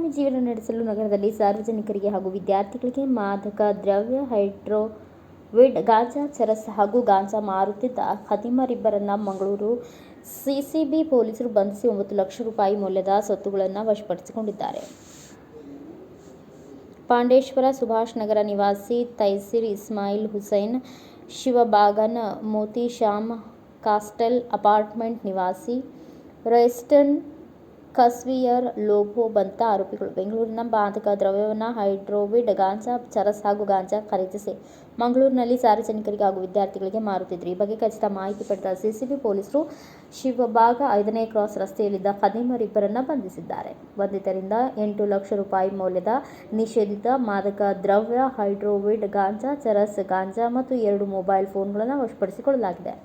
ಸ್ವಾವಲಂಬಿ ಜೀವನ ನಡೆಸಲು ನಗರದಲ್ಲಿ ಸಾರ್ವಜನಿಕರಿಗೆ ಹಾಗೂ ವಿದ್ಯಾರ್ಥಿಗಳಿಗೆ ಮಾದಕ ದ್ರವ್ಯ ಹೈಡ್ರೋವಿಡ್ ಗಾಂಜಾ ಚರಸ್ ಹಾಗೂ ಗಾಂಜಾ ಮಾರುತ್ತಿದ್ದ ಖದೀಮರಿಬ್ಬರನ್ನ ಮಂಗಳೂರು ಸಿಸಿಬಿ ಪೊಲೀಸರು ಬಂಧಿಸಿ 9 ಲಕ್ಷ ರೂಪಾಯಿ ಮೌಲ್ಯದ ಸೊತ್ತುಗಳನ್ನು ವಶಪಡಿಸಿಕೊಂಡಿದ್ದಾರೆ. ಪಾಂಡೇಶ್ವರ ಸುಭಾಷ್ ನಗರ ನಿವಾಸಿ ತೈಸಿರ್ ಇಸ್ಮಾಯಿಲ್ ಹುಸೈನ್, ಶಿವಬಾಗನ ಮೋತಿ ಶ್ಯಾಮ್, ಕಾಸ್ಟೆಲ್ ಅಪಾರ್ಟ್ಮೆಂಟ್ ನಿವಾಸಿ ರೇಸ್ಟನ್ ಕಸ್ವಿಯರ್ ಲೋಭೋ ಬಂಧಿತ ಆರೋಪಿಗಳು. ಬೆಂಗಳೂರಿನ ಮಾದಕ ದ್ರವ್ಯವನ್ನು ಹೈಡ್ರೋವಿಡ್ ಗಾಂಜಾ ಚರಸ್ ಹಾಗೂ ಗಾಂಜಾ ಖರೀದಿಸಿ ಮಂಗಳೂರಿನಲ್ಲಿ ಸಾರ್ವಜನಿಕರಿಗೆ ಹಾಗೂ ವಿದ್ಯಾರ್ಥಿಗಳಿಗೆ ಮಾರುತ್ತಿದ್ದರು. ಈ ಬಗ್ಗೆ ಖಚಿತ ಮಾಹಿತಿ ಪಡೆದ ಸಿಸಿಬಿ ಪೊಲೀಸರು ಶಿವಬಾಗ 5ನೇ ಕ್ರಾಸ್ ರಸ್ತೆಯಲ್ಲಿದ್ದ ಖದೀಮರಿಬ್ಬರನ್ನು ಬಂಧಿಸಿದ್ದಾರೆ. ಬಂಧಿತರಿಂದ 8 ಲಕ್ಷ ರೂಪಾಯಿ ಮೌಲ್ಯದ ನಿಷೇಧಿತ ಮಾದಕ ದ್ರವ್ಯ ಹೈಡ್ರೋವಿಡ್ ಗಾಂಜಾ ಚರಸ್ ಗಾಂಜಾ ಮತ್ತು 2 ಮೊಬೈಲ್ ಫೋನ್ಗಳನ್ನು ವಶಪಡಿಸಿಕೊಳ್ಳಲಾಗಿದೆ.